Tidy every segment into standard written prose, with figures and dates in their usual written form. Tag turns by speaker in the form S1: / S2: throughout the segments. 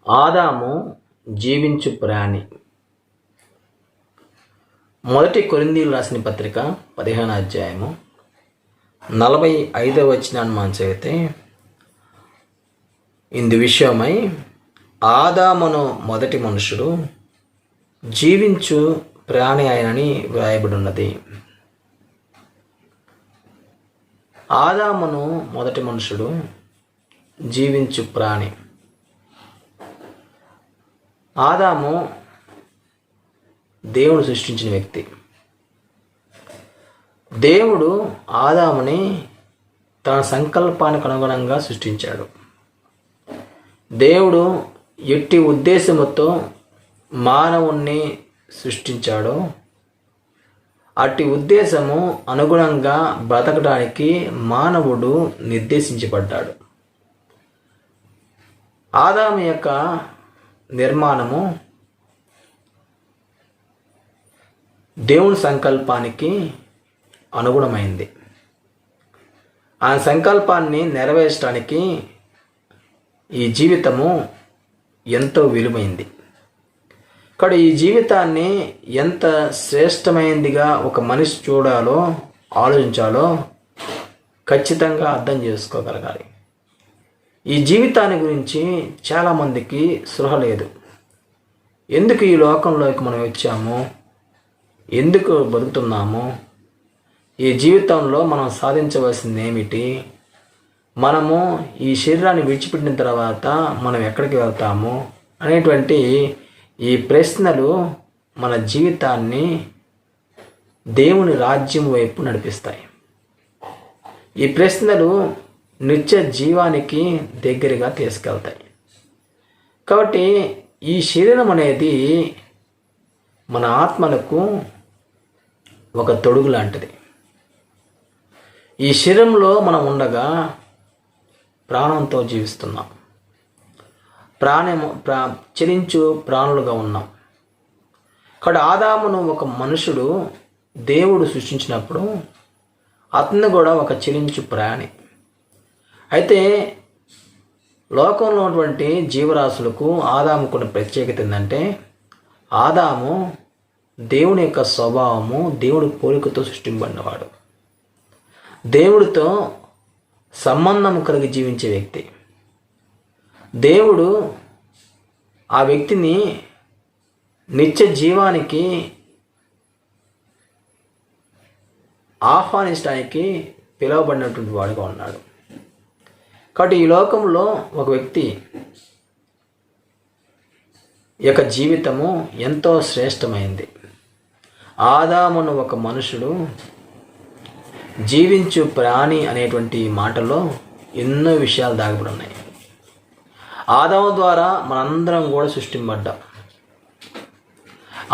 S1: ఆదాము జీవించు ప్రాణి. మొదటి కొరింథీయులు రాసిన పత్రిక 15వ అధ్యాయము 45వ వచనాన్ని మనం చదివితే, ఇందు విషయమై ఆదామును మొదటి మనుషుడు జీవించు ప్రాణి ఆయనని వ్రాయబడి ఉన్నది. ఆదామును మొదటి మనుషుడు జీవించు ప్రాణి. ఆదాము దేవుడు సృష్టించిన వ్యక్తి. దేవుడు ఆదాముని తన సంకల్పానికి అనుగుణంగా సృష్టించాడు. దేవుడు ఎట్టి ఉద్దేశముతో మానవుణ్ణి సృష్టించాడో అట్టి ఉద్దేశము అనుగుణంగా బ్రతకడానికి మానవుడు నిర్దేశించబడ్డాడు. ఆదాము యొక్క నిర్మాణము దేవుని సంకల్పానికి అనుగుణమైంది. ఆ సంకల్పాన్ని నెరవేర్చడానికి ఈ జీవితము ఎంతో విలువైంది. ఇక్కడ ఈ జీవితాన్ని ఎంత శ్రేష్టమైనదిగా ఒక మనిషి చూడాలో, ఆలోచించాలో ఖచ్చితంగా అర్థం చేసుకోగలగాలి. ఈ జీవితాన్ని గురించి చాలామందికి స్పృహ లేదు. ఎందుకు ఈ లోకంలోకి మనం వచ్చాము, ఎందుకు బతుకుతున్నాము, ఈ జీవితంలో మనం సాధించవలసింది ఏమిటి, మనము ఈ శరీరాన్ని విడిచిపెట్టిన తర్వాత మనం ఎక్కడికి వెళ్తాము అనేటువంటి ఈ ప్రశ్నలు మన జీవితాన్ని దేవుని రాజ్యం వైపు నడిపిస్తాయి. ఈ ప్రశ్నలు నిత్య జీవానికి దగ్గరగా తీసుకెళ్తాయి. కాబట్టి ఈ శరీరం అనేది మన ఆత్మలకు ఒక తొడుగు లాంటిది. ఈ శరీరంలో మనం ఉండగా ప్రాణంతో జీవిస్తున్నాం, చలించు ప్రాణులుగా ఉన్నాం. ఇక్కడ ఆదామును ఒక మనుషుడు దేవుడు సృష్టించినప్పుడు అతను కూడా ఒక చలించు ప్రాణి. అయితే లోకంలో ఉన్నటువంటి జీవరాశులకు ఆదాముకున్న ప్రత్యేకత ఏంటంటే, ఆదాము దేవుని యొక్క స్వభావము, దేవుడి పోలికతో సృష్టింపబడినవాడు. దేవుడితో సంబంధం కలిగి జీవించే వ్యక్తి. దేవుడు ఆ వ్యక్తిని నిత్య జీవానికి ఆహ్వానించడానికి పిలువబడినటువంటి వాడుగా ఉన్నాడు. కాబట్టి ఈ లోకంలో ఒక వ్యక్తి యొక్క జీవితము ఎంతో శ్రేష్టమైంది. ఆదామును ఒక మనుషుడు జీవించు ప్రాణి అనేటువంటి మాటలో ఎన్నో విషయాలు దాగిపడి ఉన్నాయి. ఆదాము ద్వారా మనందరం కూడా సృష్టింపడ్డాం.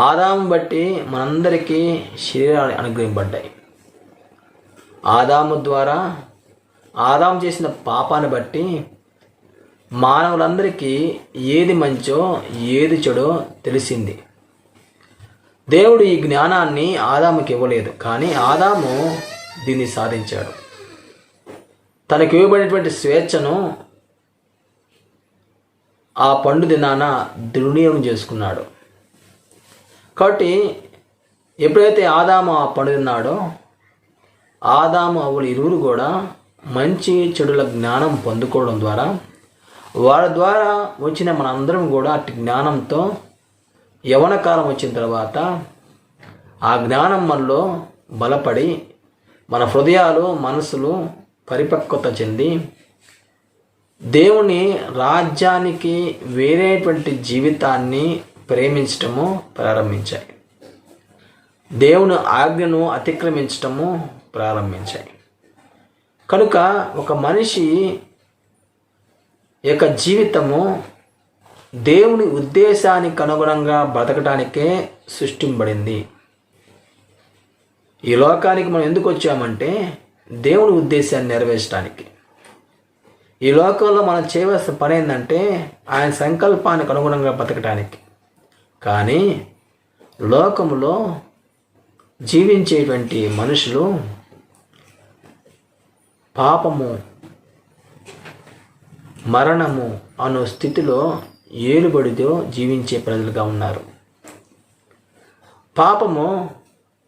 S1: ఆదాము బట్టి మనందరికీ శరీరాలు అనుగ్రహింపబడ్డాయి. ఆదాము ద్వారా ఆదాము చేసిన పాపాన్ని బట్టి మానవులందరికీ ఏది మంచో ఏది చెడో తెలిసింది. దేవుడు ఈ జ్ఞానాన్ని ఆదాముకి ఇవ్వలేదు, కానీ ఆదాము దీన్ని సాధించాడు. తనకు ఇవ్వబడినటువంటి స్వేచ్ఛను ఆ పండు దినాన దుర్వినియోగం చేసుకున్నాడు. కాబట్టి ఎప్పుడైతే ఆదాము ఆ పండు తిన్నాడో, ఆదాము అవ్వలు ఇరువురు కూడా మంచి చెడుల జ్ఞానం పొందుకోవడం ద్వారా, వారి ద్వారా వచ్చిన మనందరం కూడా అట్టి జ్ఞానంతో యవ్వన కాలం వచ్చిన తర్వాత ఆ జ్ఞానం మనలో బలపడి మన హృదయాలు, మనసులు పరిపక్వత చెంది దేవుని రాజ్యానికి వేరేటువంటి జీవితాన్ని ప్రేమించటము ప్రారంభించాయి. దేవుని ఆజ్ఞను అతిక్రమించటము ప్రారంభించాయి. కనుక ఒక మనిషి యొక్క జీవితము దేవుని ఉద్దేశానికి అనుగుణంగా బ్రతకడానికే సృష్టింపబడింది. ఈ లోకానికి మనం ఎందుకు వచ్చామంటే దేవుని ఉద్దేశాన్ని నెరవేర్చడానికి. ఈ లోకంలో మనం చేయవలసిన పని ఏంటంటే ఆయన సంకల్పానికి అనుగుణంగా బ్రతకడానికి. కానీ లోకములో జీవించేటువంటి మనుషులు పాపము, మరణము అను స్థితిలో ఏలుబడితో జీవించే ప్రజలుగా ఉన్నారు. పాపము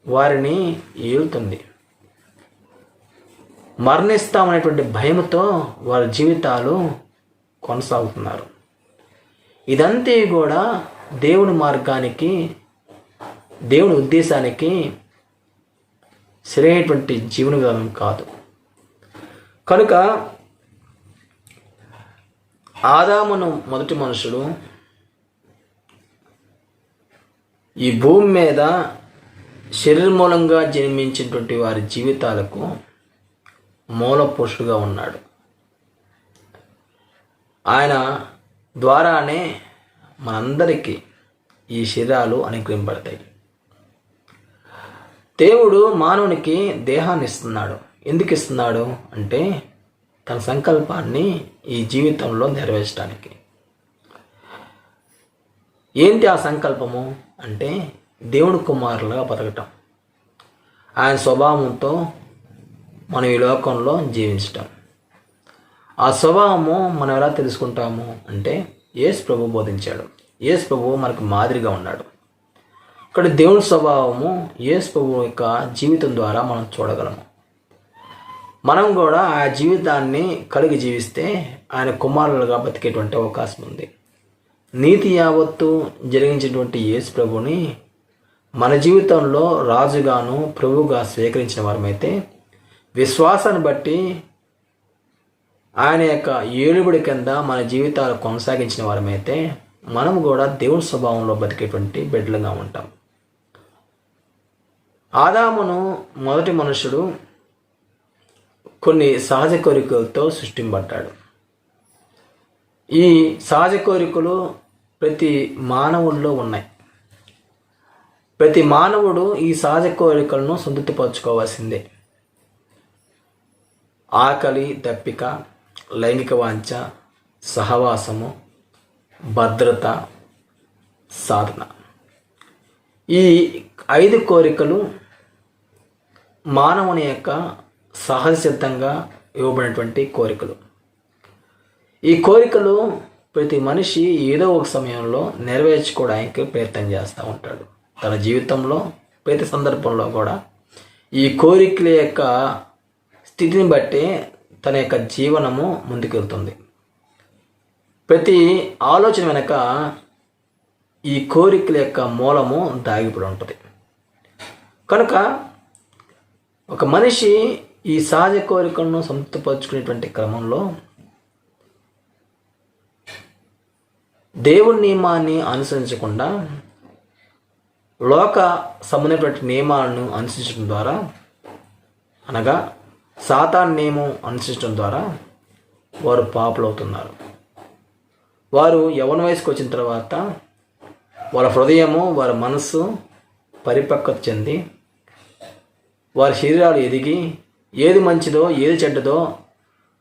S1: వారిని ఏలుతుంది. మరణిస్తామనేటువంటి భయంతో వారి జీవితాలు కొనసాగుతున్నారు. ఇదంతా కూడా దేవుని మార్గానికి, దేవుని ఉద్దేశానికి సరైనటువంటి జీవన విధానం కాదు. కనుక ఆదామును మొదటి మనుషుడు ఈ భూమి మీద శరీరమూలంగా జన్మించినటువంటి వారి జీవితాలకు మూల పురుషుడుగా ఉన్నాడు. ఆయన ద్వారానే మనందరికీ ఈ శరీరాలు అనుగ్రహింపబడతాయి. దేవుడు మానవునికి దేహాన్ని ఇస్తున్నాడు. ఎందుకు ఇస్తున్నాడు అంటే తన సంకల్పాన్ని ఈ జీవితంలో నెరవేర్చడానికి. ఏంటి ఆ సంకల్పము అంటే దేవుని కుమారులుగా బతకటం, ఆయన స్వభావంతో మనం ఈ లోకంలో జీవించటం. ఆ స్వభావము మనం ఎలా తెలుసుకుంటాము అంటే యేసు ప్రభు బోధించాడు. యేసు ప్రభు మనకు మాదిరిగా ఉన్నాడు. ఇక్కడ దేవుని స్వభావము యేసు ప్రభు యొక్క జీవితం ద్వారా మనం చూడగలము. మనం కూడా ఆ జీవితాన్ని కలిగి జీవిస్తే ఆయన కుమారులుగా బతికేటువంటి అవకాశం ఉంది. నీతి యావత్తు జరిగించినటువంటి యేసు ప్రభుని మన జీవితంలో రాజుగాను ప్రభువుగా స్వీకరించిన వారమైతే, విశ్వాసాన్ని బట్టి ఆయన యొక్క ఏలుబడి కింద మన జీవితాలు కొనసాగించిన వారమైతే మనం కూడా దేవుని స్వభావంలో బతికేటువంటి బిడ్డలుగా ఉంటాం. ఆదామును మొదటి మనుషుడు కొన్ని సహజ కోరికలతో సృష్టింపబడ్డాడు. ఈ సహజ కోరికలు ప్రతి మానవుల్లో ఉన్నాయి. ప్రతి మానవుడు ఈ సహజ కోరికలను సంతృప్తిపరచుకోవాల్సిందే. ఆకలి, దప్పిక, లైంగిక వాంఛ, సహవాసము, భద్రత, సాధన, ఈ 5 కోరికలు మానవుని యొక్క సహజ సిద్ధంగా ఇవ్వబడినటువంటి కోరికలు. ఈ కోరికలు ప్రతి మనిషి ఏదో ఒక సమయంలో నెరవేర్చుకోవడానికి ప్రయత్నం చేస్తూ ఉంటాడు. తన జీవితంలో ప్రతి సందర్భంలో కూడా ఈ కోరికల యొక్క స్థితిని బట్టి తన యొక్క జీవనము ముందుకెళ్తుంది. ప్రతి ఆలోచన వెనక ఈ కోరికల యొక్క మూలము దాగిపడి ఉంటుంది. కనుక ఒక మనిషి ఈ సహజ కోరికలను సంతృప్తిపరుచుకునేటువంటి క్రమంలో దేవుని నియమాన్ని అనుసరించకుండా లోక సంబంధమైనటువంటి నియమాలను అనుసరించడం ద్వారా, అనగా సాతాను నియమం అనుసరించడం ద్వారా వారు పాపులవుతున్నారు. వారు యవ్వన వయసుకు వచ్చిన తర్వాత వాళ్ళ హృదయము, వారి మనస్సు పరిపక్వత చెంది వారి శరీరాలు ఎదిగి ఏది మంచిదో ఏది చెడ్డదో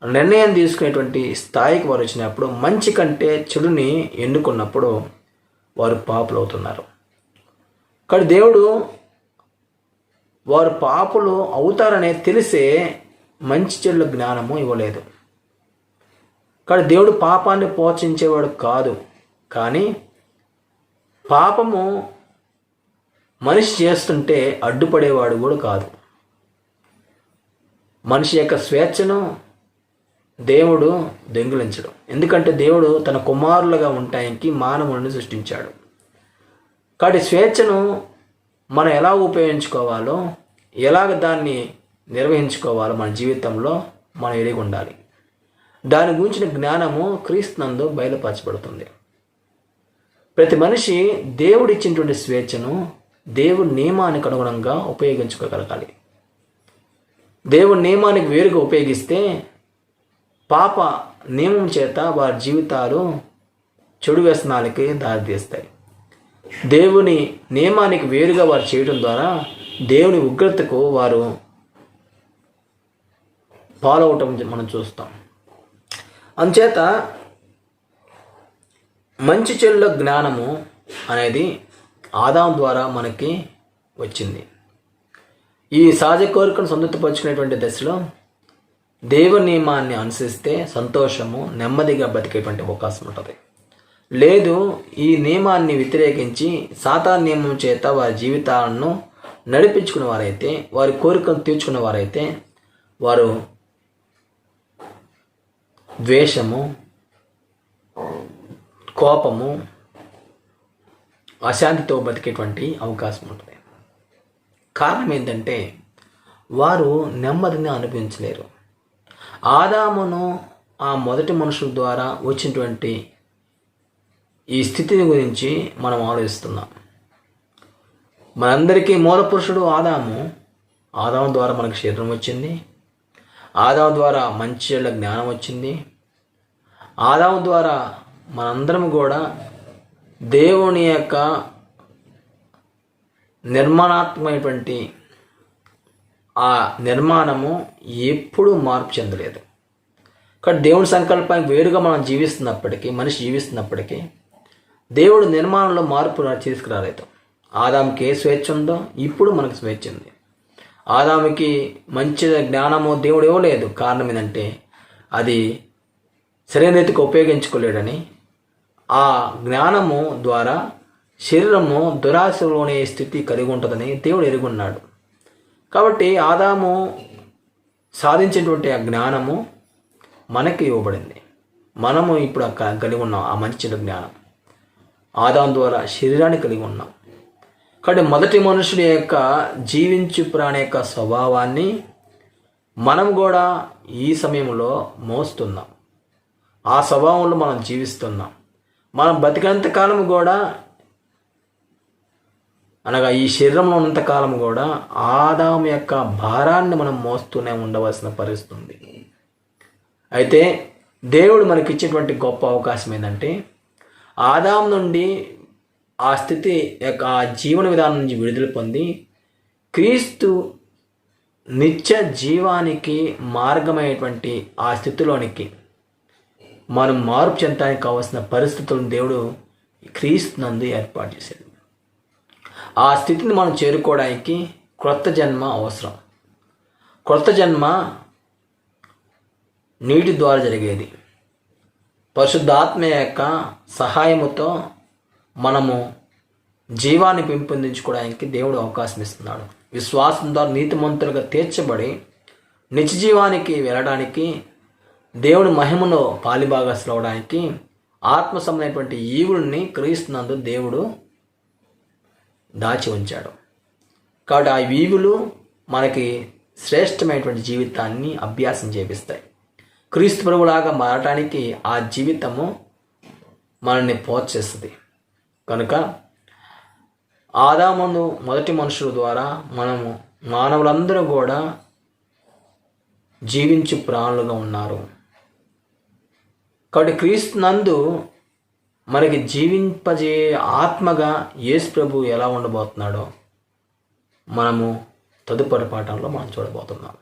S1: నిర్ణయం తీసుకునేటువంటి స్థాయికి వారు వచ్చినప్పుడు, మంచి కంటే చెడుని ఎన్నుకున్నప్పుడు వారు పాపులు అవుతున్నారు. కానీ దేవుడు వారు పాపులు అవుతారనే తెలిసే మంచి చెడుల జ్ఞానము ఇవ్వలేదు. కానీ దేవుడు పాపాన్ని ప్రోత్సహించేవాడు కాదు. కానీ పాపము మనిషి చేస్తుంటే అడ్డుపడేవాడు కూడా కాదు. మనిషి యొక్క స్వేచ్ఛను దేవుడు దొంగిలించడం. ఎందుకంటే దేవుడు తన కుమారులుగా ఉండటానికి మానవుడిని సృష్టించాడు. కాబట్టి స్వేచ్ఛను మనం ఎలా ఉపయోగించుకోవాలో, ఎలాగ దాన్ని నిర్వహించుకోవాలో మన జీవితంలో మనం ఎరిగి ఉండాలి. దాని గురించిన జ్ఞానము క్రీస్తునందు బయలుపరచబడుతుంది. ప్రతి మనిషి దేవుడిచ్చినటువంటి స్వేచ్ఛను దేవుని నియమానికి అనుగుణంగా ఉపయోగించుకోగలగాలి. దేవుని నియమానికి వేరుగా ఉపయోగిస్తే పాప నియమం చేత వారి జీవితాలు చెడు వ్యసనాలకి దారితీస్తాయి. దేవుని నియమానికి వేరుగా వారు చేయడం ద్వారా దేవుని ఉగ్రతకు వారు పాలవటం మనం చూస్తాం. అందుచేత మంచి చెడుల జ్ఞానము అనేది ఆదాము ద్వారా మనకి వచ్చింది. ఈ సహజ కోరికను సంతృప్తిపరుచుకునేటువంటి దశలో దేవుని నియమాన్ని అనుసరిస్తే సంతోషము, నెమ్మదిగా బతికేటువంటి అవకాశం ఉంటుంది. లేదు, ఈ నియమాన్ని వ్యతిరేకించి సాతాను నియమం చేత వారి జీవితాలను నడిపించుకున్న వారైతే, వారి కోరికను తీర్చుకున్న వారైతే, వారు ద్వేషము, కోపము, అశాంతితో బతికేటువంటి అవకాశం ఉంటుంది. కారణం ఏంటంటే వారు నెమ్మదిని అనుభవించలేరు. ఆదామును ఆ మొదటి మనుషుల ద్వారా వచ్చినటువంటి ఈ స్థితిని గురించి మనం ఆలోచిస్తున్నాం. మనందరికీ మూల పురుషుడు ఆదాము. ఆదాము ద్వారా మనకు శరీరం వచ్చింది. ఆదాము ద్వారా మంచి చెడ్డ జ్ఞానం వచ్చింది. ఆదాము ద్వారా మనందరం కూడా దేవుని యొక్క నిర్మాణాత్మకమైనటువంటి ఆ నిర్మాణము ఎప్పుడూ మార్పు చెందలేదు. కానీ దేవుని సంకల్పానికి వేరుగా మనం జీవిస్తున్నప్పటికీ, మనిషి జీవిస్తున్నప్పటికీ దేవుడు నిర్మాణంలో మార్పు తీసుకురాలేదు. ఆదాముకి ఏ స్వేచ్ఛ ఉందో ఇప్పుడు మనకు స్వేచ్ఛ ఉంది. ఆదాముకి మంచి జ్ఞానము దేవుడు ఇవ్వలేదు. కారణం ఏంటంటే అది సరైన రీతికి ఉపయోగించుకోలేడని. ఆ జ్ఞానము ద్వారా శరీరము దురాశలోనే స్థితి కలిగి ఉంటుందని దేవుడు ఎరుగున్నాడు. కాబట్టి ఆదాము సాధించినటువంటి ఆ జ్ఞానము మనకి ఇవ్వబడింది. మనము ఇప్పుడు కలిగి ఉన్నాం ఆ మంచి జ్ఞానం. ఆదాము ద్వారా శరీరాన్ని కలిగి ఉన్నాం. కాబట్టి మొదటి మనుషుడి యొక్క జీవించు ప్రాణి యొక్క స్వభావాన్ని మనం కూడా ఈ సమయంలో మోస్తున్నాం. ఆ స్వభావంలో మనం జీవిస్తున్నాం. మనం బతికినంత కాలం కూడా, అనగా ఈ శరీరంలో ఉన్నంతకాలం కూడా ఆదాము యొక్క భారాన్ని మనం మోస్తూనే ఉండవలసిన పరిస్థితి ఉంది. అయితే దేవుడు మనకి ఇచ్చేటువంటి గొప్ప అవకాశం ఏంటంటే ఆదాము నుండి ఆ స్థితి యొక్క ఆ జీవన విధానం నుంచి విడుదల పొంది క్రీస్తు నిత్య జీవానికి మార్గమైనటువంటి ఆ స్థితిలోనికి మనం మార్పు చెందడానికి కావాల్సిన పరిస్థితులను దేవుడు క్రీస్తు నందు ఏర్పాటు చేశాడు. ఆ స్థితిని మనం చేరుకోవడానికి క్రొత్త జన్మ అవసరం. క్రొత్త జన్మ నీటి ద్వారా జరిగేది. పరిశుద్ధాత్మ యొక్క సహాయముతో మనము జీవాన్ని పెంపొందించుకోవడానికి దేవుడు అవకాశం ఇస్తున్నాడు. విశ్వాసం ద్వారా నీతిమంతులుగా తీర్చబడి నిత్య జీవానికి వెళ్ళడానికి, దేవుని మహిమలో పాలిభాగస్తులు అవడానికి ఆత్మ సంబంధమైనటువంటి ఈవుల్ని క్రీస్తునందు దేవుడు దాచి ఉంచాడు. కాబట్టి ఆ ఈవులు మనకి శ్రేష్టమైనటువంటి జీవితాన్ని అభ్యాసం చేపిస్తాయి. క్రీస్తు ప్రభులాగా మారటానికి ఆ జీవితము మనల్ని ప్రోత్సహిస్తుంది. కనుక ఆదామును మొదటి మనుషుల ద్వారా మనము మానవులందరూ కూడా జీవించు ప్రాణులుగా ఉన్నారు. కాబట్టి క్రీస్తు నందు మనకి జీవింపజే ఆత్మగా యేసు ప్రభు ఎలా ఉండబోతున్నాడో మనము తదుపరి పాఠంలో మనం చూడబోతున్నాం.